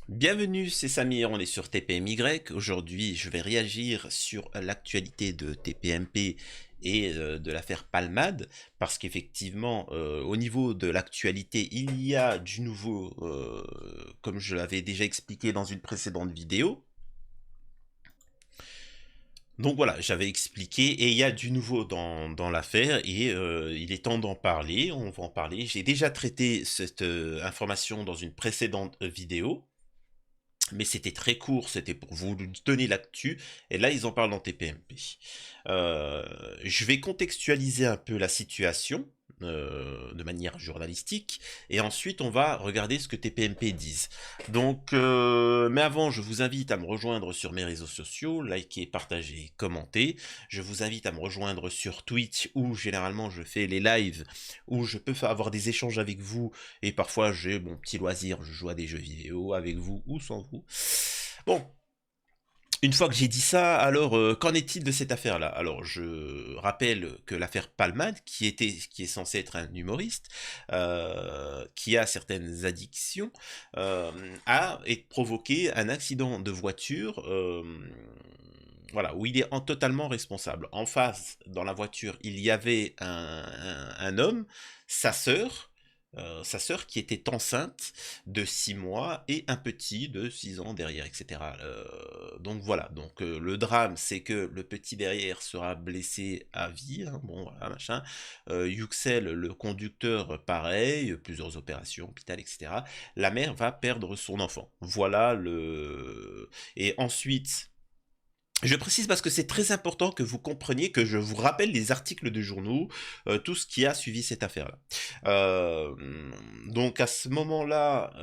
Bienvenue, c'est Samir, on est sur TPMY. Aujourd'hui, je vais réagir sur l'actualité de TPMP et de l'affaire Palmade, parce qu'effectivement, au niveau de l'actualité, il y a du nouveau, comme je l'avais déjà expliqué dans une précédente vidéo. Donc voilà, j'avais expliqué, et il y a du nouveau dans l'affaire, et il est temps d'en parler, on va en parler. J'ai déjà traité cette information dans une précédente vidéo. Mais c'était très court, c'était pour vous donner l'actu, et là ils en parlent dans TPMP. Je vais contextualiser un peu la situation de manière journalistique, et ensuite on va regarder ce que TPMP disent. Donc, mais avant, je vous invite à me rejoindre sur mes réseaux sociaux, liker, partager, commenter. Je vous invite à me rejoindre sur Twitch, où généralement je fais les lives, où je peux avoir des échanges avec vous, et parfois j'ai mon petit loisir, je joue à des jeux vidéo avec vous ou sans vous. Bon, une fois que j'ai dit ça, alors qu'en est-il de cette affaire-là? Alors je rappelle que l'affaire Palmade, qui est censé être un humoriste, qui a certaines addictions, a provoqué un accident de voiture. Voilà, où il est totalement responsable. En face, dans la voiture, il y avait un homme, sa sœur, sa sœur qui était enceinte de 6 mois et un petit de 6 ans derrière, etc. Donc voilà, donc le drame, c'est que le petit derrière sera blessé à vie, hein, bon voilà, machin. Yüksel, le conducteur, pareil, plusieurs opérations, hôpital, etc. La mère va perdre son enfant. Voilà le... Et ensuite... Je précise parce que c'est très important que vous compreniez que je vous rappelle les articles de journaux, tout ce qui a suivi cette affaire-là. Donc à ce moment-là,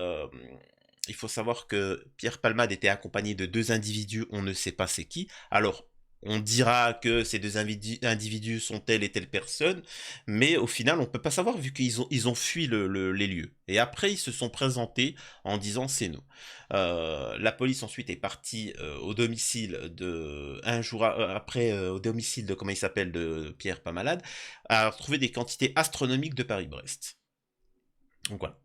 il faut savoir que Pierre Palmade était accompagné de deux individus, on ne sait pas c'est qui. Alors, on dira que ces deux individus sont telle et telle personne, mais au final, on peut pas savoir vu qu'ils ont fui les lieux. Et après, ils se sont présentés en disant c'est nous. La police ensuite est partie au domicile de un jour après au domicile de comment il s'appelle de Pierre Pamalade, a retrouvé des quantités astronomiques de Paris-Brest. Donc voilà.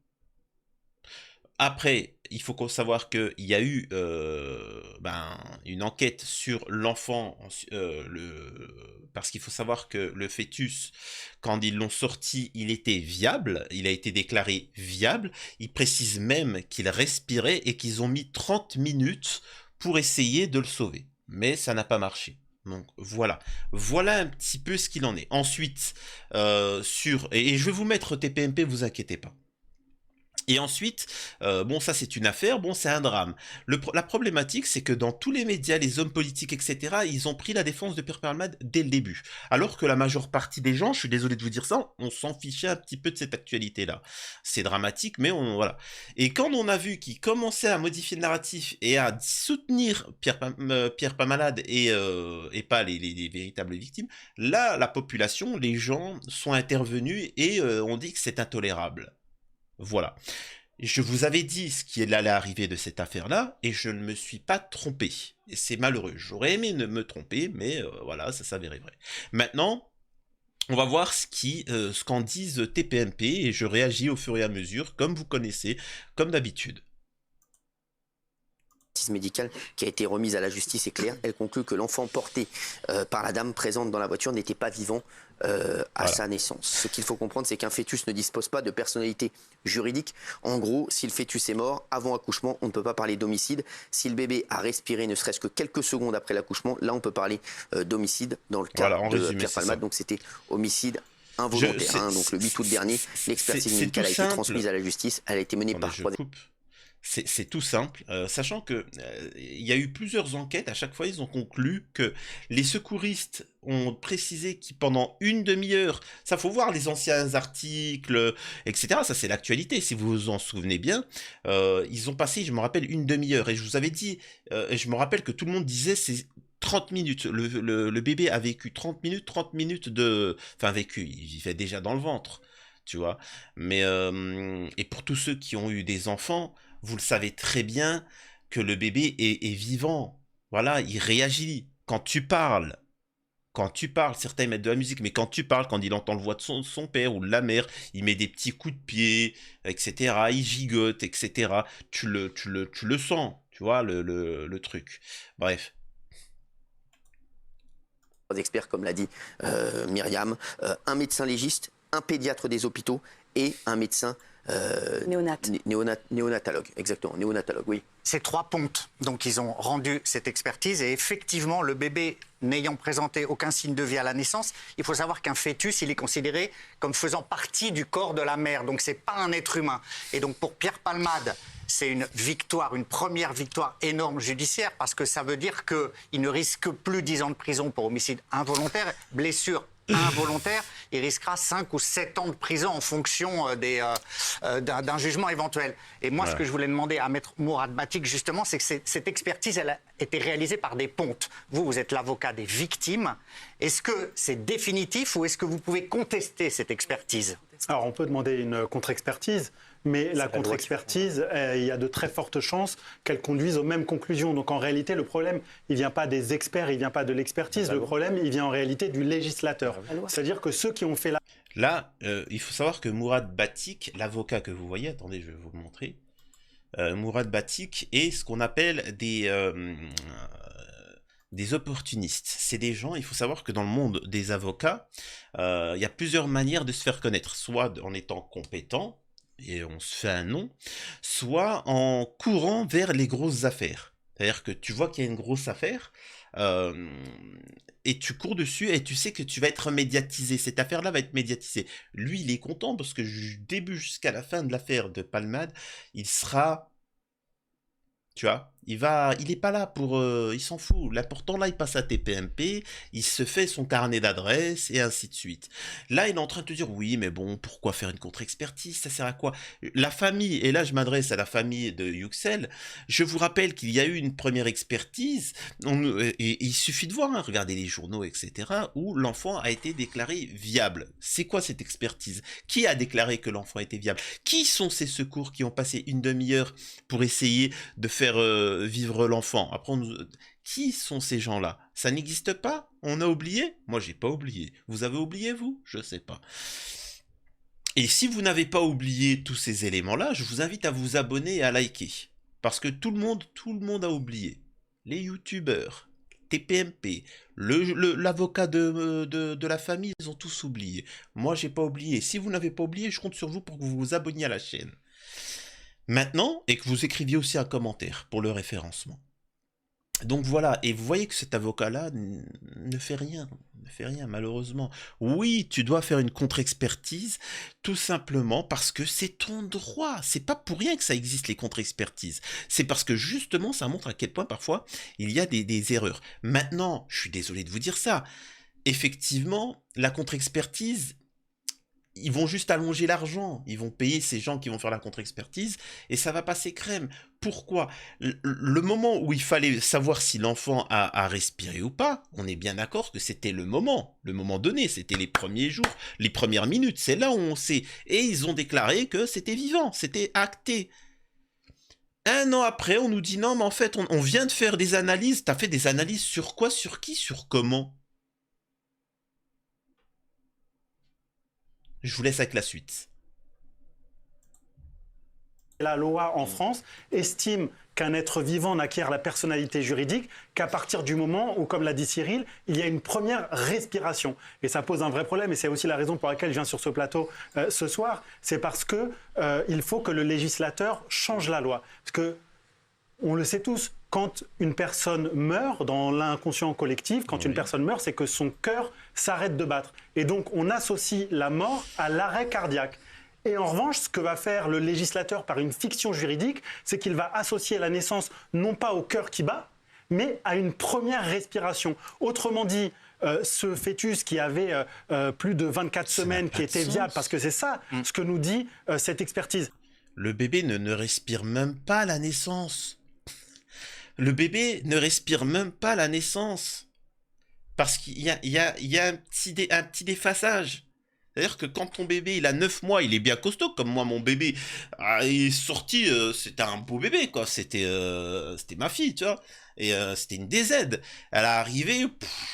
Après, il faut savoir qu'il y a eu une enquête sur l'enfant, parce qu'il faut savoir que le fœtus, quand ils l'ont sorti, il était viable, il a été déclaré viable. Ils précisent même qu'il respirait et qu'ils ont mis 30 minutes pour essayer de le sauver. Mais ça n'a pas marché. Donc voilà, voilà un petit peu ce qu'il en est. Ensuite, et je vais vous mettre TPMP, vous inquiétez pas. Et ensuite, bon, ça c'est une affaire, bon, c'est un drame. La problématique, c'est que dans tous les médias, les hommes politiques, etc., ils ont pris la défense de Pierre Palmade dès le début. Alors que la majeure partie des gens, je suis désolé de vous dire ça, on s'en fichait un petit peu de cette actualité-là. C'est dramatique, mais voilà. Et quand on a vu qu'ils commençaient à modifier le narratif et à soutenir Pierre Palmade et pas les véritables victimes, là, la population, les gens sont intervenus et ont dit que c'est intolérable. Voilà. Je vous avais dit ce qui allait arriver de cette affaire-là, et je ne me suis pas trompé. Et c'est malheureux. J'aurais aimé ne me tromper, mais voilà, ça s'avérait vrai. Maintenant, on va voir ce qu'en disent TPMP, et je réagis au fur et à mesure, comme vous connaissez, comme d'habitude. Médicale qui a été remise à la justice est claire. Elle conclut que l'enfant porté par la dame présente dans la voiture n'était pas vivant à Voilà. sa naissance. Ce qu'il faut comprendre, c'est qu'un fœtus ne dispose pas de personnalité juridique. En gros, si le fœtus est mort avant accouchement, on ne peut pas parler d'homicide. Si le bébé a respiré ne serait-ce que quelques secondes après l'accouchement, là on peut parler d'homicide dans le cas Voilà, en de résumé, Pierre c'est Palmade. ça. Donc c'était homicide involontaire. Donc le 8 août dernier, l'expertise C'est tout médicale a été simple. transmise à la justice. Elle a été menée Attendez, par je trois... coupe. C'est tout simple, sachant que il y a eu plusieurs enquêtes. À chaque fois, ils ont conclu que les secouristes ont précisé qu'ils pendant une demi-heure, ça faut voir les anciens articles, etc. Ça c'est l'actualité, si vous vous en souvenez bien. Ils ont passé, je me rappelle, une demi-heure. Et je vous avais dit, et je me rappelle que tout le monde disait c'est 30 minutes. Le bébé a vécu 30 minutes de... Enfin vécu, il vivait déjà dans le ventre, tu vois. Mais et pour tous ceux qui ont eu des enfants, vous le savez très bien que le bébé est vivant. Voilà, il réagit. Quand tu parles, quand tu parles, certains ils mettent de la musique, mais quand tu parles, quand il entend le voix de son père ou de la mère, il met des petits coups de pied, etc. Il gigote, etc. Tu le sens, tu vois, le truc. Bref. Experts, comme l'a dit Myriam, un médecin légiste, un pédiatre des hôpitaux et un médecin néonatologue. Exactement, néonatologue, oui. Ces 3 pontes, donc ils ont rendu cette expertise et effectivement le bébé n'ayant présenté aucun signe de vie à la naissance, il faut savoir qu'un fœtus, il est considéré comme faisant partie du corps de la mère, donc c'est pas un être humain. Et donc pour Pierre Palmade, c'est une victoire, une première victoire énorme judiciaire parce que ça veut dire qu'il ne risque plus 10 ans de prison pour homicide involontaire, blessure involontaire, il risquera 5 ou 7 ans de prison en fonction d'un jugement éventuel. Et moi, ce que je voulais demander à Maître Mourad Batik, justement, c'est que cette expertise, elle a été réalisée par des pontes. Vous êtes l'avocat des victimes. Est-ce que c'est définitif ou est-ce que vous pouvez contester cette expertise ? Alors, on peut demander une contre-expertise, mais la contre-expertise, il y a de très fortes chances qu'elle conduise aux mêmes conclusions. Donc, en réalité, le problème, il ne vient pas des experts, il ne vient pas de l'expertise. Le problème, il vient en réalité du législateur. C'est-à-dire que ceux qui ont fait la... Là, il faut savoir que Mourad Batik, l'avocat que vous voyez, attendez, je vais vous le montrer. Mourad Batik est ce qu'on appelle des opportunistes. C'est des gens, il faut savoir que dans le monde des avocats, il y a plusieurs manières de se faire connaître. Soit en étant compétent, et on se fait un nom, soit en courant vers les grosses affaires. C'est-à-dire que tu vois qu'il y a une grosse affaire, et tu cours dessus et tu sais que tu vas être médiatisé. Cette affaire-là va être médiatisée. Lui, il est content parce que du début jusqu'à la fin de l'affaire de Palmade, il sera... Tu vois, il est pas là pour, il s'en fout. L'important là, il passe à TPMP, il se fait son carnet d'adresses et ainsi de suite. Là, il est en train de te dire oui, mais bon, pourquoi faire une contre-expertise? Ça sert à quoi? La famille, et là, je m'adresse à la famille de Yüksel. Je vous rappelle qu'il y a eu une première expertise. Et il suffit de voir, hein, regardez les journaux, etc., où l'enfant a été déclaré viable. C'est quoi cette expertise? Qui a déclaré que l'enfant était viable? Qui sont ces secours qui ont passé une demi-heure pour essayer de faire vivre l'enfant? Après, qui sont ces gens-là? Ça n'existe pas? On a oublié? Moi, j'ai pas oublié. Vous avez oublié, vous? Je sais pas. Et si vous n'avez pas oublié tous ces éléments-là, je vous invite à vous abonner et à liker. Parce que tout le monde a oublié. Les youtubeurs, TPMP, l'avocat de la famille, ils ont tous oublié. Moi, j'ai pas oublié. Si vous n'avez pas oublié, je compte sur vous pour que vous vous abonniez à la chaîne. Maintenant, et que vous écriviez aussi un commentaire pour le référencement. Donc voilà, et vous voyez que cet avocat-là ne fait rien, malheureusement. Oui, tu dois faire une contre-expertise, tout simplement parce que c'est ton droit. C'est pas pour rien que ça existe, les contre-expertises. C'est parce que justement, ça montre à quel point parfois il y a des erreurs. Maintenant, je suis désolé de vous dire ça, effectivement, la contre-expertise, ils vont juste allonger l'argent, ils vont payer ces gens qui vont faire la contre-expertise et ça va passer crème. Pourquoi? Le moment où il fallait savoir si l'enfant a respiré ou pas, on est bien d'accord que c'était le moment donné, c'était les premiers jours, les premières minutes, c'est là où on sait. Et ils ont déclaré que c'était vivant, c'était acté. Un an après, on nous dit non, mais en fait, on vient de faire des analyses. T'as fait des analyses sur quoi, sur qui, sur comment? Je vous laisse avec la suite. La loi en France estime qu'un être vivant n'acquiert la personnalité juridique qu'à partir du moment où, comme l'a dit Cyril, il y a une première respiration. Et ça pose un vrai problème, et c'est aussi la raison pour laquelle je viens sur ce plateau ce soir. C'est parce que il faut que le législateur change la loi. Parce que, on le sait tous, quand une personne meurt dans l'inconscient collectif, quand une personne meurt, c'est que son cœur s'arrête de battre. Et donc, on associe la mort à l'arrêt cardiaque. Et en revanche, ce que va faire le législateur par une fiction juridique, c'est qu'il va associer la naissance non pas au cœur qui bat, mais à une première respiration. Autrement dit, ce fœtus qui avait plus de 24 semaines, qui était viable, parce que c'est ça ce que nous dit cette expertise. Le bébé ne respire même pas à la naissance. Le bébé ne respire même pas à la naissance. Parce qu'il y a un petit déphasage. C'est-à-dire que quand ton bébé, il a 9 mois, il est bien costaud, comme moi, mon bébé, il est sorti, c'était un beau bébé, quoi. C'était ma fille, tu vois. Et c'était une DZ. Elle est arrivée,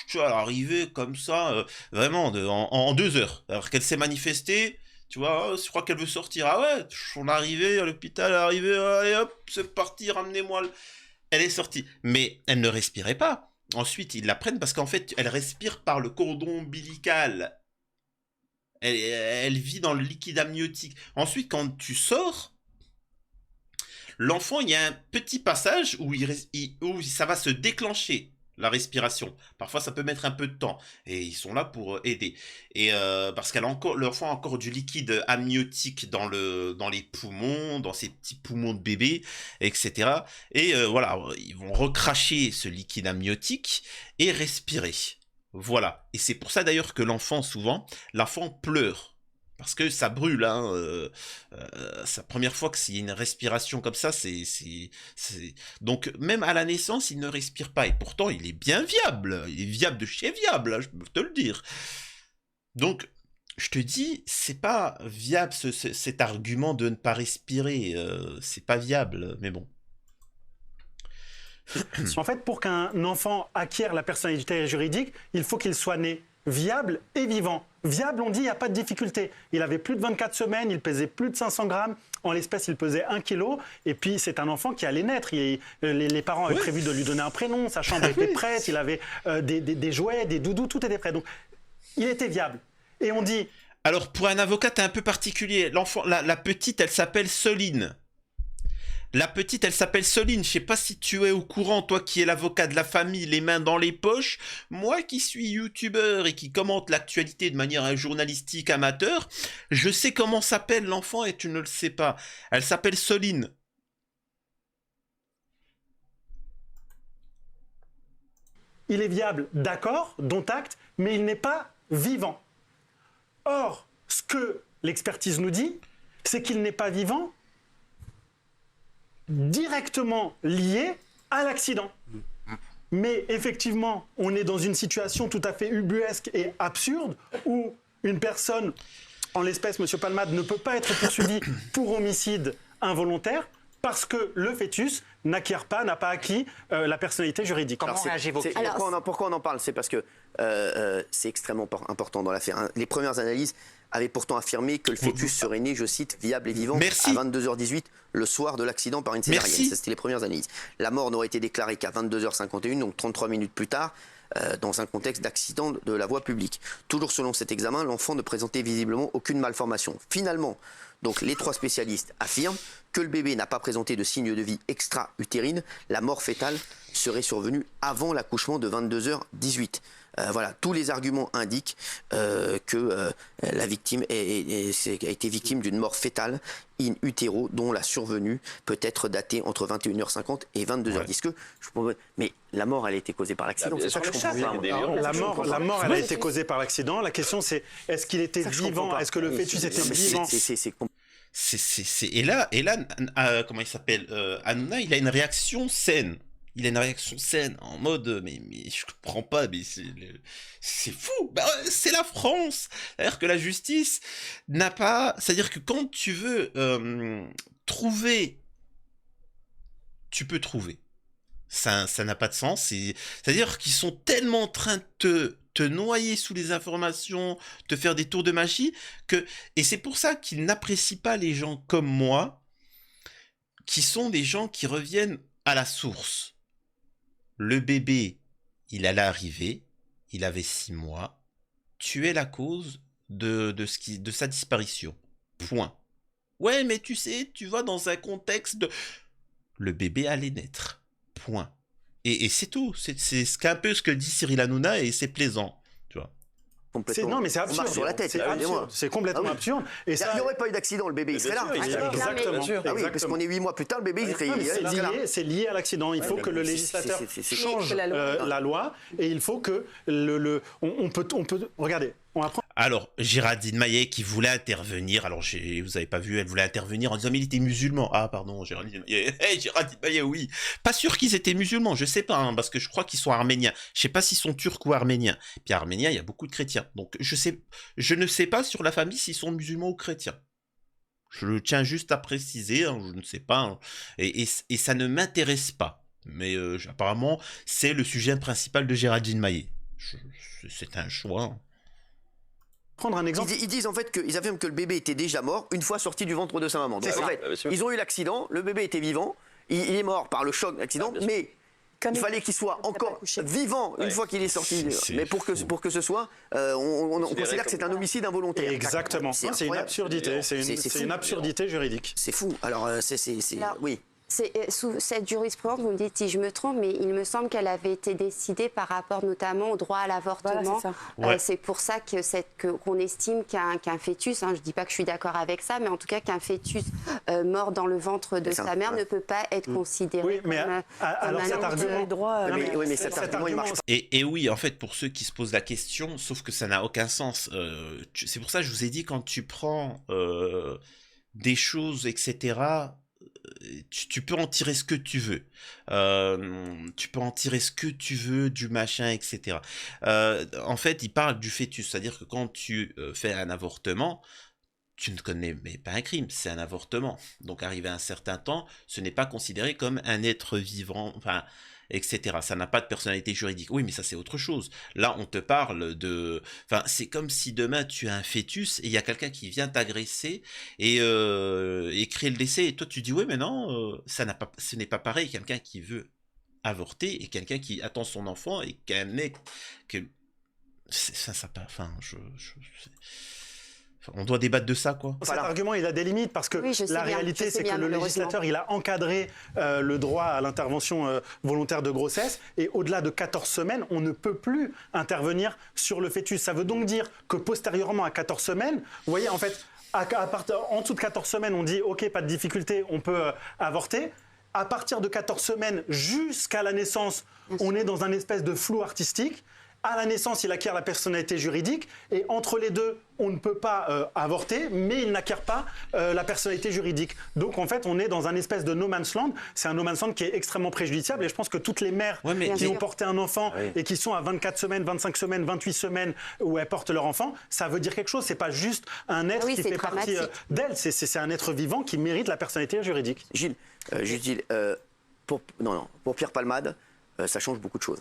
tu vois, elle est arrivée comme ça, vraiment, en 2 heures. Alors qu'elle s'est manifestée, tu vois, je crois qu'elle veut sortir. Ah ouais, on est arrivé à l'hôpital, elle est arrivée, allez hop, c'est parti, ramenez-moi. Elle est sortie. Mais elle ne respirait pas. Ensuite, ils la prennent parce qu'en fait, elle respire par le cordon ombilical. Elle vit dans le liquide amniotique. Ensuite, quand tu sors, l'enfant, il y a un petit passage où ça va se déclencher, la respiration. Parfois, ça peut mettre un peu de temps. Et ils sont là pour aider. Et parce l'enfant a encore du liquide amniotique dans les poumons, dans ses petits poumons de bébé, etc. Et voilà, ils vont recracher ce liquide amniotique et respirer. Voilà. Et c'est pour ça d'ailleurs que l'enfant pleure. Parce que ça brûle, hein. C'est la première fois que c'est une respiration comme ça, Donc, même à la naissance, il ne respire pas. Et pourtant, il est bien viable. Il est viable de chez viable, hein, je peux te le dire. Donc, je te dis, c'est pas viable cet argument de ne pas respirer. C'est pas viable, mais bon. En fait, pour qu'un enfant acquiert la personnalité juridique, il faut qu'il soit né viable et vivant. Viable, on dit, il n'y a pas de difficulté. Il avait plus de 24 semaines, il pesait plus de 500 grammes. En l'espèce, il pesait 1 kilo. Et puis, c'est un enfant qui allait naître. Les parents avaient prévu de lui donner un prénom, sa chambre était prête, il avait des jouets, des doudous, tout était prêt. Donc, il était viable. Et on dit... Alors, pour un avocat, t'es un peu particulier. L'enfant, la petite, elle s'appelle Soline. La petite, elle s'appelle Soline. Je sais pas si tu es au courant, toi qui es l'avocat de la famille, les mains dans les poches. Moi qui suis youtubeur et qui commente l'actualité de manière journalistique amateur, je sais comment s'appelle l'enfant et tu ne le sais pas. Elle s'appelle Soline. Il est viable, d'accord, dont acte, mais il n'est pas vivant. Or, ce que l'expertise nous dit, c'est qu'il n'est pas vivant directement lié à l'accident. Mais effectivement, on est dans une situation tout à fait ubuesque et absurde où une personne, en l'espèce M. Palmade, ne peut pas être poursuivi pour homicide involontaire parce que le fœtus n'a pas acquis la personnalité juridique. Comment réagit vos clients ? Pourquoi on en parle ? C'est parce que c'est extrêmement important dans l'affaire. Hein. Les premières analyses avaient pourtant affirmé que le fœtus serait né, je cite, viable et vivant à 22h18 le soir de l'accident par une césarienne. Ça, c'était les premières analyses. La mort n'aurait été déclarée qu'à 22h51, donc 33 minutes plus tard, dans un contexte d'accident de la voie publique. Toujours selon cet examen, l'enfant ne présentait visiblement aucune malformation. Finalement, donc les 3 spécialistes affirment que le bébé n'a pas présenté de signes de vie extra-utérine. La mort fœtale serait survenue avant l'accouchement de 22h18. Voilà, tous les arguments indiquent que la victime a été victime d'une mort fœtale in utero, dont la survenue peut être datée entre 21h50 et 22h10. Mais la mort, elle a été causée par l'accident. C'est ça que je comprends pas. La mort, elle a été causée par l'accident. La question, c'est est-ce qu'il était vivant ? Est-ce que le fœtus était vivant ? Et là, comment il s'appelle, Hanouna, il a une réaction saine. Il a une réaction saine, en mode, mais je comprends pas, mais c'est fou. Bah, c'est la France. C'est-à-dire que la justice n'a pas, c'est-à-dire que quand tu veux trouver, tu peux trouver. Ça n'a pas de sens. C'est-à-dire qu'ils sont tellement en train de te noyer sous les informations, te faire des tours de magie, et c'est pour ça qu'ils n'apprécient pas les gens comme moi, qui sont des gens qui reviennent à la source. Le bébé, il allait arriver, il avait 6 mois, tu es la cause de sa disparition. Point. Ouais, mais tu sais, tu vas dans un contexte de... Le bébé allait naître. Point. Et c'est tout. C'est un peu ce que dit Cyril Hanouna et c'est plaisant. Tu vois. Non, mais c'est absurde. Sur la tête, c'est complètement absurde. Et il n'y aurait pas eu d'accident, le bébé, il serait là. Exactement. Ah oui, parce qu'on est 8 mois plus tard, le bébé, il serait là. C'est lié à l'accident. Il faut que le législateur change la loi et il faut que on peut. Regardez, on va prendre... Alors, Géraldine Maillet qui voulait intervenir, alors vous avez pas vu, elle voulait intervenir en disant mais il était musulman. Ah pardon, Géraldine Maillet, hey, Géraldine Maillet, oui. Pas sûr qu'ils étaient musulmans, je sais pas, hein, parce que je crois qu'ils sont arméniens. Je sais pas s'ils sont turcs ou arméniens. Puis arméniens, il y a beaucoup de chrétiens. Donc je ne sais pas sur la famille s'ils sont musulmans ou chrétiens. Je le tiens juste à préciser, hein, je ne sais pas, hein, et ça ne m'intéresse pas. Mais apparemment, c'est le sujet principal de Géraldine Maillet. C'est un choix. Hein. Prendre un exemple. Ils disent en fait qu'ils affirment que le bébé était déjà mort une fois sorti du ventre de sa maman. Donc, en fait, ils ont eu l'accident, le bébé était vivant, il est mort par le choc de l'accident, mais il fallait qu'il soit encore vivant une fois qu'il est sorti. Mais pour que ce soit, on considère que c'est un homicide involontaire. Exactement. C'est une absurdité. C'est une absurdité juridique. C'est fou. Alors, oui. Sous cette jurisprudence, vous me dites si je me trompe, mais il me semble qu'elle avait été décidée par rapport notamment au droit à l'avortement. Voilà, c'est pour ça qu'on estime qu'un fœtus, hein, je ne dis pas que je suis d'accord avec ça, mais en tout cas qu'un fœtus mort dans le ventre de sa mère ne peut pas être considéré comme alors cet argument, mais cet argument, il marche pas. Et oui, en fait, pour ceux qui se posent la question, sauf que ça n'a aucun sens. C'est pour ça que je vous ai dit, quand tu prends des choses, etc., tu peux en tirer ce que tu veux. Tu peux en tirer ce que tu veux du machin, etc. En fait, il parle du fœtus, c'est-à-dire que quand tu fais un avortement, tu ne connais mais pas un crime, c'est un avortement. Donc, arrivé à un certain temps, ce n'est pas considéré comme un être vivant, enfin, etc. Ça n'a pas de personnalité juridique. Oui, mais ça, c'est autre chose. Là, on te parle de... Enfin, c'est comme si demain, tu as un fœtus et il y a quelqu'un qui vient t'agresser et créer le décès. Et toi, tu dis, oui, mais non, ce n'est pas pareil. Quelqu'un qui veut avorter et quelqu'un qui attend son enfant et qu'un mec... On doit débattre de ça, quoi. Cet argument, il a des limites parce que la réalité, c'est que le législateur, il a encadré le droit à l'intervention volontaire de grossesse et au-delà de 14 semaines, on ne peut plus intervenir sur le fœtus. Ça veut donc dire que postérieurement à 14 semaines, vous voyez, en fait, en dessous de 14 semaines, on dit, OK, pas de difficulté, on peut avorter. À partir de 14 semaines jusqu'à la naissance, on est dans un espèce de flou artistique. À la naissance, il acquiert la personnalité juridique et entre les deux, on ne peut pas avorter, mais il n'acquiert pas la personnalité juridique. Donc en fait, on est dans un espèce de no man's land. C'est un no man's land qui est extrêmement préjudiciable et je pense que toutes les mères qui ont porté un enfant et qui sont à 24 semaines, 25 semaines, 28 semaines où elles portent leur enfant, ça veut dire quelque chose. C'est pas juste un être qui fait partie d'elle. C'est un être vivant qui mérite la personnalité juridique. Gilles, pour Pierre Palmade, ça change beaucoup de choses.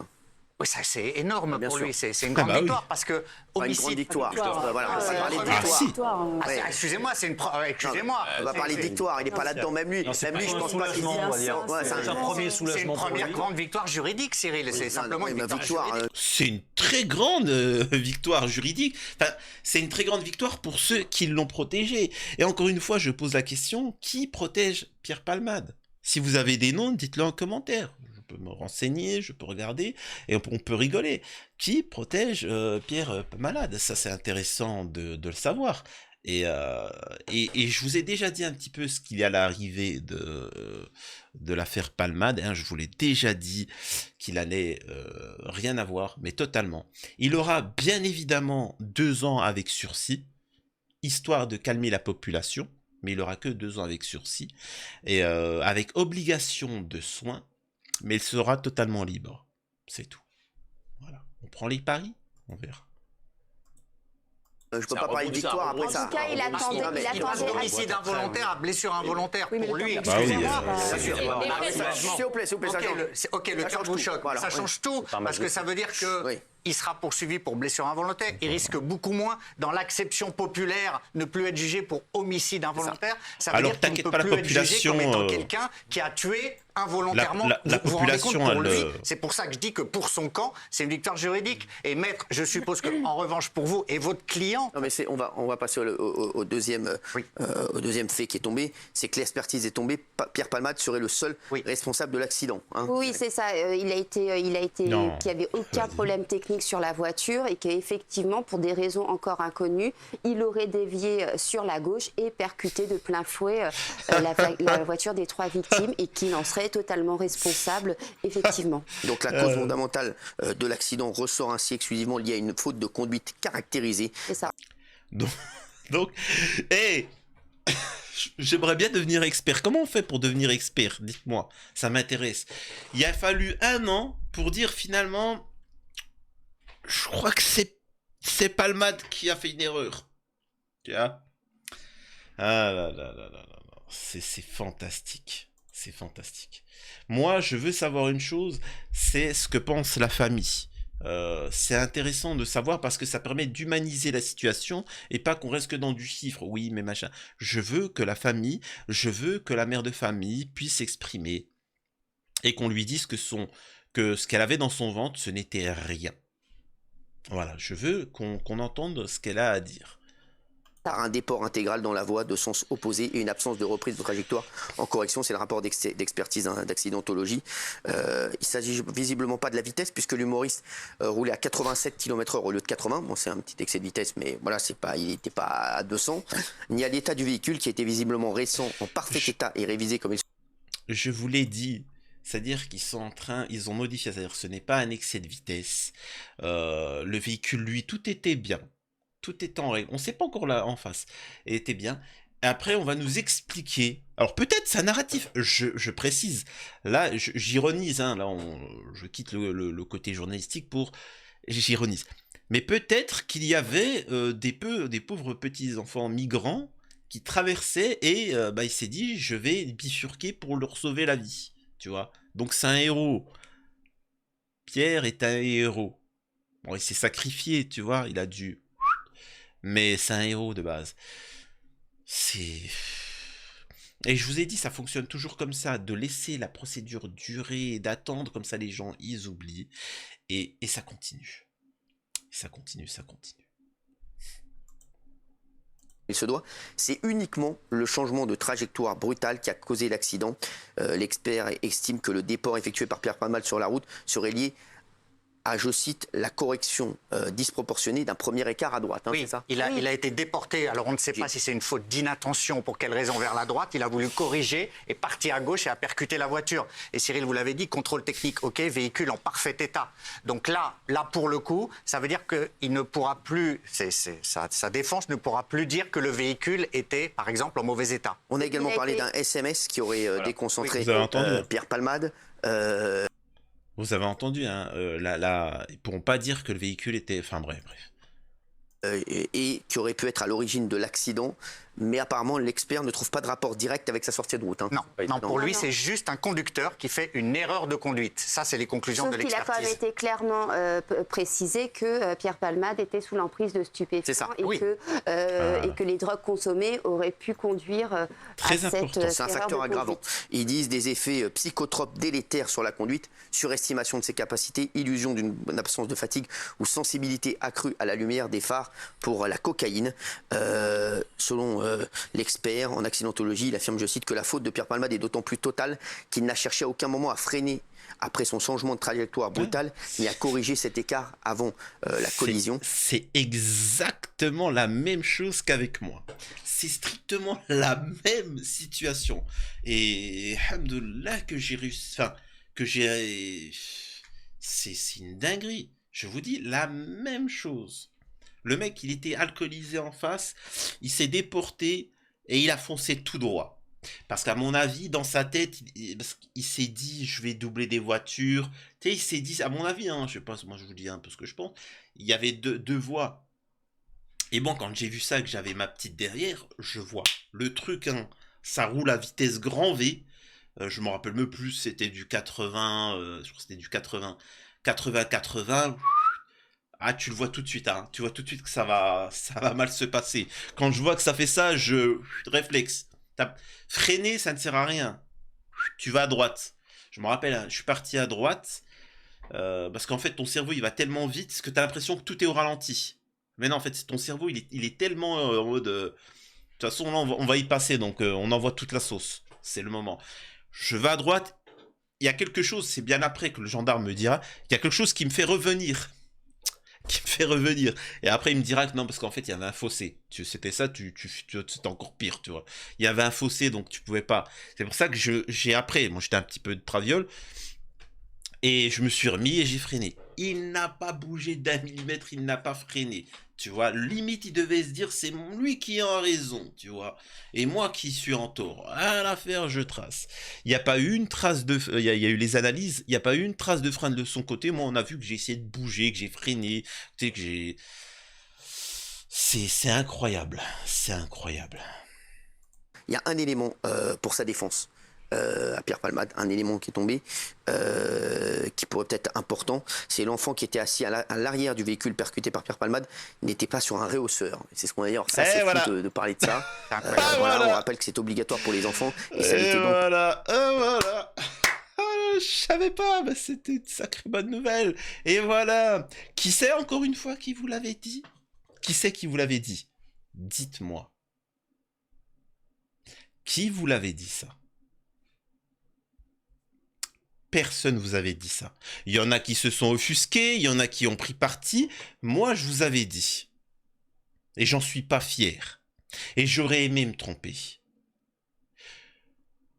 Oui, ça c'est énorme pour lui, c'est une grande victoire parce que une grande victoire. Voilà, on va pas parler de victoire. Excusez-moi, excusez-moi. On va parler de victoire, il n'est pas là-dedans, même lui. C'est même lui, je pense pas qu'il c'est un premier soulagement. C'est une première grande victoire juridique, Cyril. C'est simplement une victoire juridique. C'est une très grande victoire juridique. Enfin, c'est une très grande victoire pour ceux qui l'ont protégé. Et encore une fois, je pose la question, qui protège Pierre Palmade? Si vous avez des noms, dites-le en commentaire. Je peux me renseigner, je peux regarder, et on peut rigoler. Qui protège Pierre Palmade? Ça, c'est intéressant de le savoir. Et je vous ai déjà dit un petit peu ce qu'il y a à l'arrivée de l'affaire Palmade. Hein, je vous l'ai déjà dit qu'il allait rien avoir, mais totalement. Il aura bien évidemment 2 ans avec sursis, histoire de calmer la population, mais il aura que 2 ans avec sursis, et avec obligation de soins, mais il sera totalement libre. C'est tout. Voilà. On prend les paris, on verra. Je peux pas parler de victoire après ça. En tout cas, il attendait. Il passe d'homicide involontaire à blessure involontaire pour lui. Excusez-moi. S'il vous plaît, Ok, le cœur vous choque. Ça change tout parce que ça veut dire que il sera poursuivi pour blessure involontaire. Il risque beaucoup moins, dans l'acception populaire, ne plus être jugé pour homicide involontaire. Ça veut dire qu'il ne peut plus être jugé comme étant quelqu'un qui a tué involontairement. La population, pour lui, c'est pour ça que je dis que pour son camp, c'est une victoire juridique. Et maître, je suppose que en revanche pour vous et votre client. Non mais on va passer au deuxième fait qui est tombé, c'est que l'expertise est tombée. Pierre Palmade serait le seul responsable de l'accident. Hein. Oui, c'est ça. Il a été qu'il n'y avait aucun problème technique technique sur la voiture et qu'effectivement, pour des raisons encore inconnues, il aurait dévié sur la gauche et percuté de plein fouet la voiture des 3 victimes et qu'il en serait totalement responsable, effectivement. Donc la cause fondamentale de l'accident ressort ainsi exclusivement liée à une faute de conduite caractérisée. C'est ça. Donc, hey, j'aimerais bien devenir expert. Comment on fait pour devenir expert? Dites-moi, ça m'intéresse. Il a fallu 1 an pour dire finalement, je crois que c'est Palmade qui a fait une erreur. Tu vois? Ah là là là là là. C'est fantastique. C'est fantastique. Moi, je veux savoir une chose, c'est ce que pense la famille. C'est intéressant de savoir parce que ça permet d'humaniser la situation et pas qu'on reste que dans du chiffre. Oui, mais machin. Je veux que la famille, je veux que la mère de famille puisse s'exprimer et qu'on lui dise que ce qu'elle avait dans son ventre, ce n'était rien. Voilà, je veux qu'on entende ce qu'elle a à dire. Par un déport intégral dans la voie de sens opposé et une absence de reprise de trajectoire en correction. C'est le rapport d'expertise d'accidentologie. Il ne s'agit visiblement pas de la vitesse puisque l'humoriste roulait à 87 km/h au lieu de 80. Bon, c'est un petit excès de vitesse, mais voilà, il n'était pas à 200. Ni à l'état du véhicule qui était visiblement récent, en parfait état et révisé comme il se... Je vous l'ai dit. C'est-à-dire ils ont modifié, c'est-à-dire ce n'est pas un excès de vitesse. Le véhicule, lui, tout était bien. Tout est en règle. On ne sait pas encore là en face. Et était bien. Et après, on va nous expliquer. Alors peut-être c'est un narratif. Je précise. Là, j'ironise. Hein, là, je quitte le côté journalistique pour. J'ironise. Mais peut-être qu'il y avait des pauvres petits enfants migrants qui traversaient et il s'est dit je vais bifurquer pour leur sauver la vie. Tu vois. Donc c'est un héros. Pierre est un héros. Bon, il s'est sacrifié, tu vois. Il a dû. Mais c'est un héros de base. Et je vous ai dit, ça fonctionne toujours comme ça, de laisser la procédure durer, d'attendre comme ça les gens, ils oublient. Et ça continue. Ça continue. Il se doit. C'est uniquement le changement de trajectoire brutal qui a causé l'accident. L'expert estime que le déport effectué par Pierre Palmade sur la route serait lié à, je cite, la correction disproportionnée d'un premier écart à droite. Oui, c'est ça il a été déporté. Alors on ne sait pas si c'est une faute d'inattention, pour quelle raison, vers la droite. Il a voulu corriger et partir à gauche et a percuté la voiture. Et Cyril, vous l'avez dit, contrôle technique, ok, véhicule en parfait état. Donc là pour le coup, ça veut dire qu'il ne pourra plus, sa défense ne pourra plus dire que le véhicule était, par exemple, en mauvais état. On a également parlé d'un SMS qui aurait déconcentré Pierre Palmade. Vous avez entendu, hein, ils pourront pas dire que le véhicule était... Enfin bref. Et qui aurait pu être à l'origine de l'accident. Mais apparemment, l'expert ne trouve pas de rapport direct avec sa sortie de route. Hein. Non, pour lui, c'est juste un conducteur qui fait une erreur de conduite. Ça, c'est les conclusions de l'expertise. Il a quand même été clairement précisé que Pierre Palmade était sous l'emprise de stupéfiants et que les drogues consommées auraient pu conduire à cette erreur. C'est un facteur aggravant. Ils disent des effets psychotropes délétères sur la conduite, surestimation de ses capacités, illusion d'une absence de fatigue ou sensibilité accrue à la lumière des phares pour la cocaïne. Selon l'expert en accidentologie, il affirme, je cite, que la faute de Pierre Palmade est d'autant plus totale qu'il n'a cherché à aucun moment à freiner après son changement de trajectoire brutal, ni à corriger cet écart avant la collision. C'est exactement la même chose qu'avec moi. C'est strictement la même situation. Et alhamdoulilah que j'ai réussi... Enfin, que j'ai... C'est une dinguerie. Je vous dis la même chose. Le mec, il était alcoolisé en face, il s'est déporté et il a foncé tout droit. Parce qu'à mon avis, dans sa tête, il s'est dit, je vais doubler des voitures. Tu sais, il s'est dit, à mon avis, hein, je sais pas, moi je vous dis un peu ce que je pense, il y avait deux voies. Et bon, quand j'ai vu ça, que j'avais ma petite derrière, je vois le truc, hein, ça roule à vitesse grand V. Je me rappelle même plus, c'était du 80, je crois que c'était du 80. Ah, tu le vois tout de suite, hein. Tu vois tout de suite que ça va mal se passer. Quand je vois que ça fait ça, réflexe. Freiner, ça ne sert à rien. Tu vas à droite. Je me rappelle, hein, je suis parti à droite parce qu'en fait, ton cerveau, il va tellement vite que tu as l'impression que tout est au ralenti. Mais non, en fait, ton cerveau, il est tellement en mode... De toute façon, là, on va y passer, donc on envoie toute la sauce. C'est le moment. Je vais à droite. Il y a quelque chose, c'est bien après que le gendarme me dira, il y a quelque chose qui me fait revenir. qui me fait revenir. Et après, il me dira que non, parce qu'en fait, il y avait un fossé. C'était ça, c'était encore pire, tu vois. Il y avait un fossé, donc tu pouvais pas. C'est pour ça que j'ai après, moi j'étais un petit peu de traviole, et je me suis remis et j'ai freiné. Il n'a pas bougé d'1 millimètre, il n'a pas freiné. Tu vois, limite, il devait se dire, c'est lui qui est en raison, tu vois. Et moi qui suis en tort. À l'affaire, je trace. Il n'y a pas eu une trace de... Il y a eu les analyses, il n'y a pas eu une trace de frein de son côté. Moi, on a vu que j'ai essayé de bouger, que j'ai freiné, tu sais, que j'ai... C'est incroyable. C'est incroyable. Il y a un élément pour sa défense. À Pierre Palmade, un élément qui est tombé, qui pourrait peut-être être important, c'est l'enfant qui était assis à l'arrière du véhicule percuté par Pierre Palmade, n'était pas sur un réhausseur. C'est ce qu'on a dit. Alors ça, c'est voilà. fou de parler de ça. Voilà. On rappelle que c'est obligatoire pour les enfants. Et ça Et donc... voilà. Je savais pas, mais c'était une sacrée bonne nouvelle. Et voilà. Qui sait encore une fois qui vous l'avait dit? Qui c'est qui vous l'avait dit? Dites-moi. Qui vous l'avait dit ça? Personne vous avait dit ça. Il y en a qui se sont offusqués, il y en a qui ont pris parti. Moi, je vous avais dit. Et j'en suis pas fier. Et j'aurais aimé me tromper.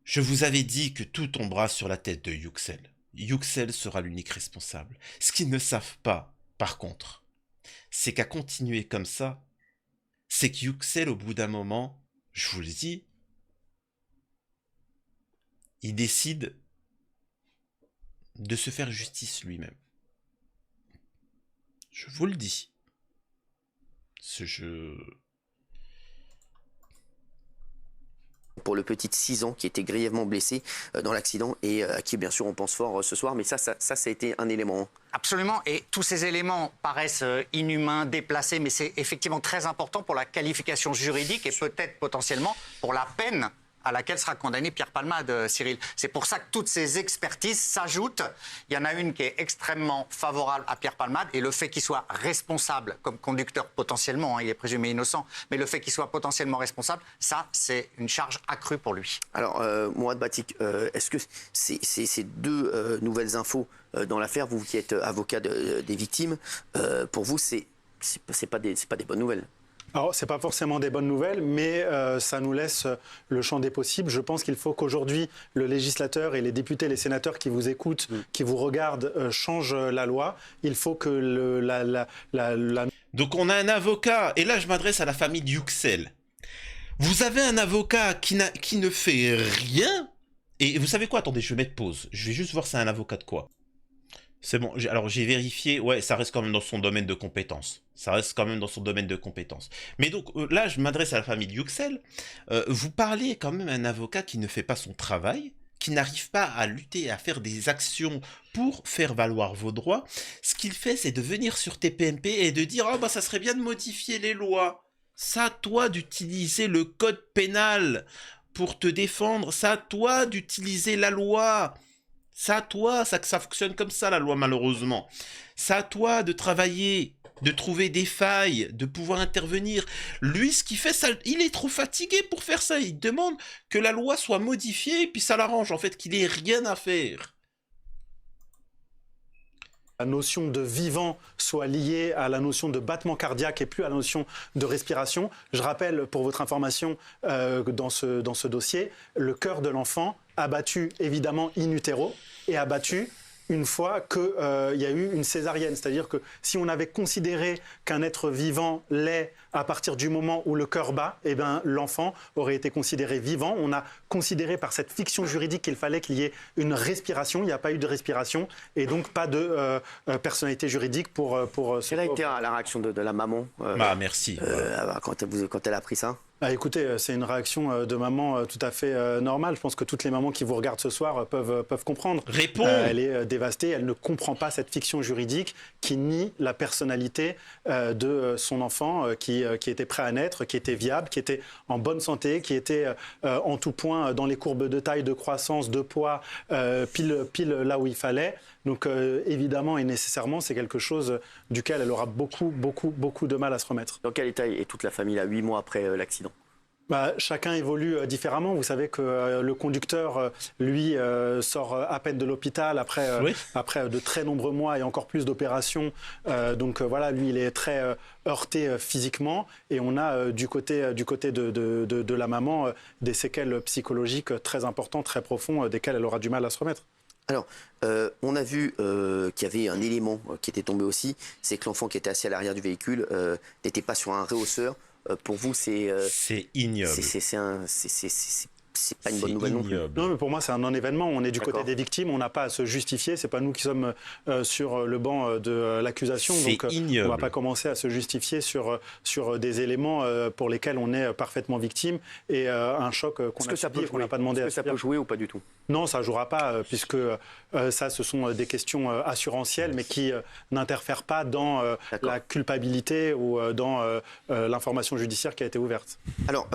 Je vous avais dit que tout tombera sur la tête de Yüksel. Yüksel sera l'unique responsable. Ce qu'ils ne savent pas, par contre, c'est qu'à continuer comme ça, c'est que Yüksel, au bout d'un moment, je vous le dis, il décide de se faire justice lui-même. Je vous le dis. Pour le petit de 6 ans qui était grièvement blessé dans l'accident et à qui bien sûr on pense fort ce soir, mais ça a été un élément. Absolument, et tous ces éléments paraissent inhumains, déplacés, mais c'est effectivement très important pour la qualification juridique et peut-être potentiellement pour la peine à laquelle sera condamné Pierre Palmade, Cyril. C'est pour ça que toutes ces expertises s'ajoutent. Il y en a une qui est extrêmement favorable à Pierre Palmade, et le fait qu'il soit responsable comme conducteur potentiellement, il est présumé innocent, mais le fait qu'il soit potentiellement responsable, ça, c'est une charge accrue pour lui. Alors, Mourad Batik, est-ce que ces deux nouvelles infos dans l'affaire, vous qui êtes avocat des victimes, pour vous, c'est pas des bonnes nouvelles? Alors, ce n'est pas forcément des bonnes nouvelles, mais ça nous laisse le champ des possibles. Je pense qu'il faut qu'aujourd'hui, le législateur et les députés, les sénateurs qui vous écoutent, qui vous regardent, changent la loi. Il faut que Donc on a un avocat, et là je m'adresse à la famille Yüksel. Vous avez un avocat qui ne fait rien, et vous savez quoi? Attendez, je vais mettre pause. Je vais juste voir c'est un avocat de quoi. C'est bon, alors j'ai vérifié, ouais, ça reste quand même dans son domaine de compétences. Ça reste quand même dans son domaine de compétences. Mais donc là, je m'adresse à la famille Yüksel. Vous parlez quand même d'un avocat qui ne fait pas son travail, qui n'arrive pas à lutter, à faire des actions pour faire valoir vos droits. Ce qu'il fait, c'est de venir sur TPMP et de dire « Oh, bah ça serait bien de modifier les lois. Ça, toi, d'utiliser le code pénal pour te défendre. Ça, toi, d'utiliser la loi. » Ça à toi, ça fonctionne comme ça la loi malheureusement. Ça à toi de travailler, de trouver des failles, de pouvoir intervenir. Lui, ce qu'il fait, ça, il est trop fatigué pour faire ça. Il demande que la loi soit modifiée et puis ça l'arrange en fait qu'il ait rien à faire. La notion de vivant soit liée à la notion de battement cardiaque et plus à la notion de respiration. Je rappelle, pour votre information, dans ce dossier, le cœur de l'enfant abattu évidemment in utero et abattu une fois qu'il y a eu une césarienne. C'est-à-dire que si on avait considéré qu'un être vivant l'est à partir du moment où le cœur bat, eh ben, l'enfant aurait été considéré vivant. On a considéré par cette fiction juridique qu'il fallait qu'il y ait une respiration. Il n'y a pas eu de respiration et donc pas de personnalité juridique pour Quelle a été la réaction de la maman Merci. Quand elle a appris ça? Écoutez, c'est une réaction de maman tout à fait normale. Je pense que toutes les mamans qui vous regardent ce soir peuvent comprendre. Réponds. Elle est dévastée, elle ne comprend pas cette fiction juridique qui nie la personnalité de son enfant qui était prêt à naître, qui était viable, qui était en bonne santé, qui était en tout point dans les courbes de taille, de croissance, de poids, pile là où il fallait. Donc évidemment et nécessairement, c'est quelque chose duquel elle aura beaucoup de mal à se remettre. Dans quel état est toute la famille là, 8 mois après l'accident? Chacun évolue différemment. Vous savez que le conducteur, lui, sort à peine de l'hôpital après de très nombreux mois et encore plus d'opérations. Donc voilà, lui, il est très heurté physiquement. Et on a du côté de la maman des séquelles psychologiques très importantes, très profondes, desquelles elle aura du mal à se remettre. Alors, on a vu qu'il y avait un élément qui était tombé aussi, c'est que l'enfant qui était assis à l'arrière du véhicule n'était pas sur un rehausseur. Pour vous, c'est ignoble. C'est pas une bonne nouvelle non plus. Non, mais pour moi, c'est un non-événement. On est du côté des victimes, on n'a pas à se justifier. C'est pas nous qui sommes sur le banc de l'accusation. Donc, on ne va pas commencer à se justifier sur des éléments pour lesquels on est parfaitement victime et un choc qu'on a subi et qu'on n'a pas demandé à Est-ce que ça peut jouer ou pas du tout? Non, ça ne jouera pas, puisque ça, ce sont des questions assurantielles, mais qui n'interfèrent pas dans la culpabilité ou dans l'information judiciaire qui a été ouverte. Alors,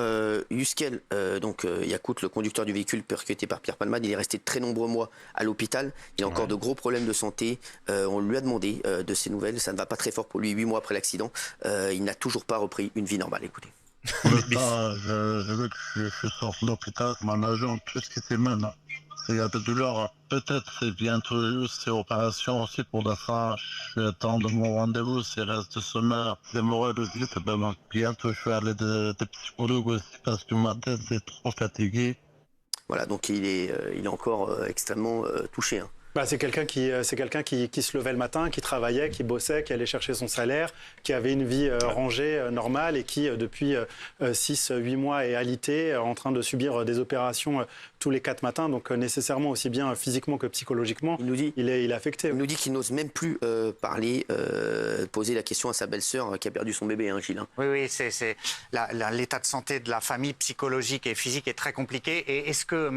Yuskel, donc Yacout, le conducteur du véhicule percuté par Pierre Palmade, il est resté de très nombreux mois à l'hôpital. Il a encore de gros problèmes de santé. On lui a demandé de ses nouvelles. Ça ne va pas très fort pour lui, 8 mois après l'accident. Il n'a toujours pas repris une vie normale. Écoutez. Pour l'instant, je veux que je sorte de l'hôpital, mon agent, tout ce qui était maintenant. Il y a de douleur, peut-être c'est bientôt c'est opération aussi pour la fin. Je vais attendre mon rendez-vous, c'est reste de semaine. J'aimerais le dire, ben, bientôt je vais aller des psychologues aussi parce que ma tête est trop fatiguée. Voilà, donc il est encore extrêmement touché. Hein. C'est quelqu'un qui se levait le matin, qui travaillait, qui bossait, qui allait chercher son salaire, qui avait une vie rangée, normale et qui, depuis 6-8 mois, est alité, en train de subir des opérations tous les 4 matins. Donc nécessairement, aussi bien physiquement que psychologiquement, il est affecté. Il nous dit qu'il n'ose même plus parler, poser la question à sa belle-sœur qui a perdu son bébé, hein, Gilles. Hein. Oui, c'est l'état de santé de la famille psychologique et physique est très compliqué. Et est-ce que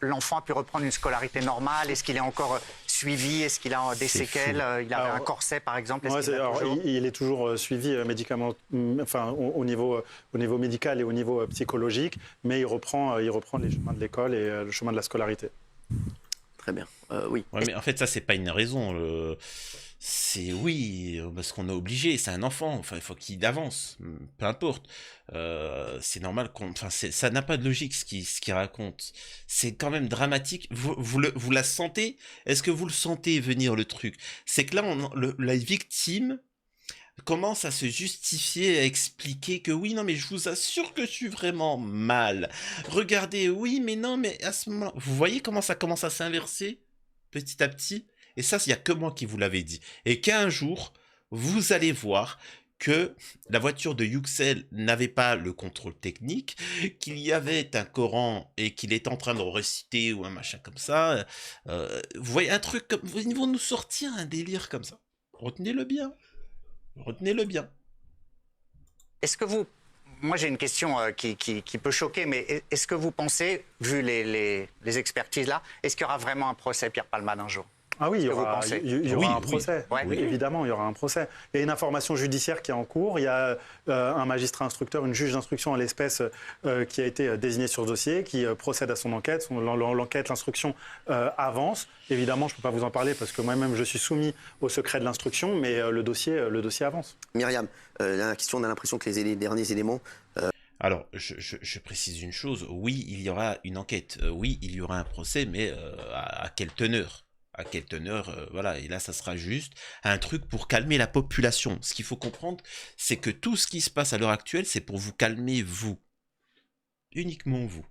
l'enfant a pu reprendre une scolarité normale? Est-ce qu'il est encore suivi? Est-ce qu'il a des séquelles? Il avait un corset, par exemple? Il est toujours suivi au niveau médical et au niveau psychologique, mais il reprend les chemins de l'école et le chemin de la scolarité. Très bien. Oui. Ouais, mais en fait, ça, c'est pas une raison. C'est oui, parce qu'on est obligé, c'est un enfant, enfin, il faut qu'il avance, peu importe. C'est normal ça n'a pas de logique ce qu'il raconte. C'est quand même dramatique. Vous la sentez? Est-ce que vous le sentez venir le truc? C'est que là, la victime commence à se justifier, à expliquer que oui, non, mais je vous assure que je suis vraiment mal. Regardez, oui, mais non, mais à ce moment-là, vous voyez comment ça commence à s'inverser petit à petit? Et ça, il n'y a que moi qui vous l'avais dit. Et qu'un jour, vous allez voir que la voiture de Yüksel n'avait pas le contrôle technique, qu'il y avait un Coran et qu'il est en train de réciter ou un machin comme ça. Vous voyez un truc comme... Ils vont nous sortir un délire comme ça. Retenez-le bien. Retenez-le bien. Est-ce que vous... Moi, j'ai une question qui peut choquer, mais est-ce que vous pensez, vu les expertises là, est-ce qu'il y aura vraiment un procès Pierre Palmade un jour? Ah oui, il y aura un procès. Oui. Évidemment, il y aura un procès. Il y a une information judiciaire qui est en cours. Il y a un magistrat instructeur, une juge d'instruction à l'espèce qui a été désignée sur ce dossier, qui procède à son enquête. L'enquête, l'instruction avance. Évidemment, je ne peux pas vous en parler parce que moi-même, je suis soumis au secret de l'instruction, mais le dossier avance. Myriam, la question, on a l'impression que les derniers éléments... Alors, je précise une chose. Oui, il y aura une enquête. Oui, il y aura un procès, mais à quelle teneur? À quelle teneur, voilà, et là ça sera juste un truc pour calmer la population. Ce qu'il faut comprendre, c'est que tout ce qui se passe à l'heure actuelle, c'est pour vous calmer, vous. Uniquement vous.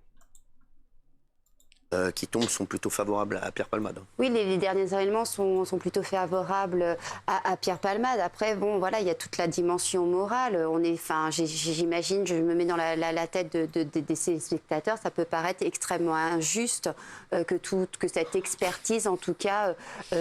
Qui tombent sont plutôt favorables à Pierre Palmade. Oui, les derniers éléments sont plutôt favorables à Pierre Palmade. Après, bon, voilà, il y a toute la dimension morale. J'imagine, je me mets dans la tête des spectateurs, ça peut paraître extrêmement injuste que cette expertise, en tout cas,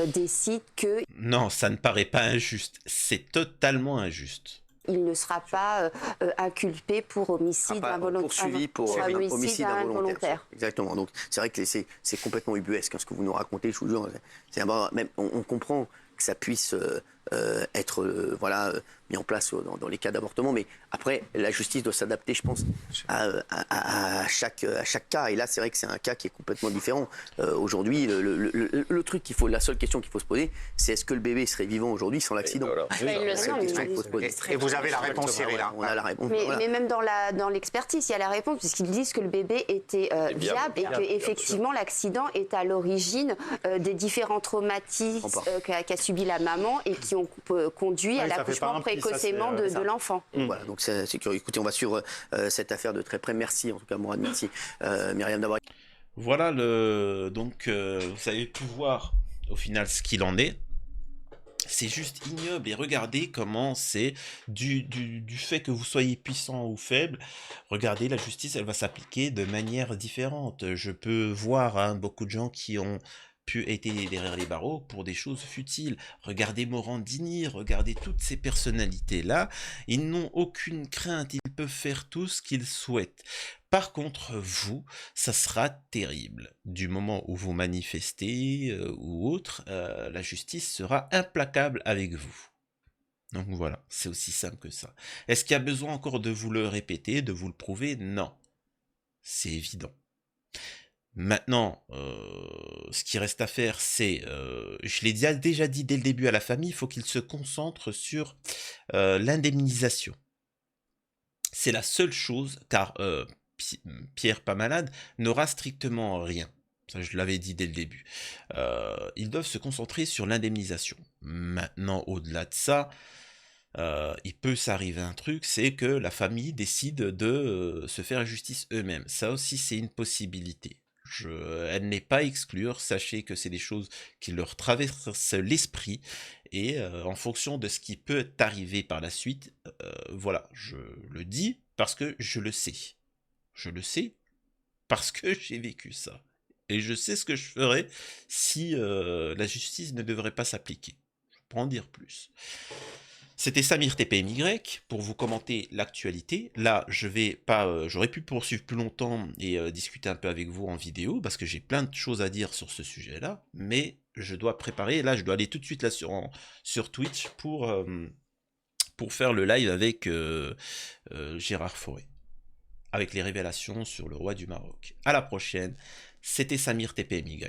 décide que... Non, ça ne paraît pas injuste. C'est totalement injuste. Il ne sera pas inculpé pour homicide involontaire. Poursuivi pour homicide involontaire. Exactement. Donc c'est vrai que c'est complètement ubuesque ce que vous nous racontez. Je vous jure. On comprend que ça puisse être mis en place dans les cas d'avortement. Mais après, la justice doit s'adapter, je pense, à chaque cas. Et là, c'est vrai que c'est un cas qui est complètement différent. Aujourd'hui, le truc la seule question qu'il faut se poser, c'est est-ce que le bébé serait vivant aujourd'hui sans l'accident? Et vous avez la réponse, Cyril. On a la réponse. Mais même dans l'expertise, il y a la réponse, puisqu'ils disent que le bébé était viable et qu'effectivement, l'accident est à l'origine des différents traumatismes qu'a subi la maman et qui ont conduit à l'accouchement précocement de l'enfant. Voilà, donc c'est curieux. Écoutez, on va suivre cette affaire de très près. Merci, en tout cas, Mourad, merci Myriam d'avoir... Voilà, donc vous avez pu voir au final ce qu'il en est. C'est juste ignoble et regardez comment c'est du fait que vous soyez puissant ou faible. Regardez, la justice, elle va s'appliquer de manière différente. Je peux voir beaucoup de gens qui ont pu être derrière les barreaux pour des choses futiles. Regardez Morandini, regardez toutes ces personnalités-là. Ils n'ont aucune crainte, ils peuvent faire tout ce qu'ils souhaitent. Par contre, vous, ça sera terrible. Du moment où vous manifestez ou autre, la justice sera implacable avec vous. Donc voilà, c'est aussi simple que ça. Est-ce qu'il y a besoin encore de vous le répéter, de vous le prouver? Non. C'est évident. Maintenant, ce qui reste à faire, c'est, je l'ai déjà dit dès le début à la famille, il faut qu'ils se concentrent sur l'indemnisation. C'est la seule chose, car Pierre pas malade n'aura strictement rien. Ça, je l'avais dit dès le début. Ils doivent se concentrer sur l'indemnisation. Maintenant, au-delà de ça, il peut s'arriver un truc, c'est que la famille décide de se faire justice eux-mêmes. Ça aussi, c'est une possibilité. Elle n'est pas à exclure, sachez que c'est des choses qui leur traversent l'esprit, et en fonction de ce qui peut arriver par la suite, voilà, je le dis parce que je le sais. Je le sais parce que j'ai vécu ça. Et je sais ce que je ferais si la justice ne devrait pas s'appliquer. Je peux pas en dire plus. C'était Samir TPMY pour vous commenter l'actualité. Là, je vais pas, j'aurais pu poursuivre plus longtemps et discuter un peu avec vous en vidéo parce que j'ai plein de choses à dire sur ce sujet-là, mais je dois préparer. Là, je dois aller tout de suite là sur Twitch pour faire le live avec Gérard Fauré, avec les révélations sur le roi du Maroc. À la prochaine. C'était Samir TPMY.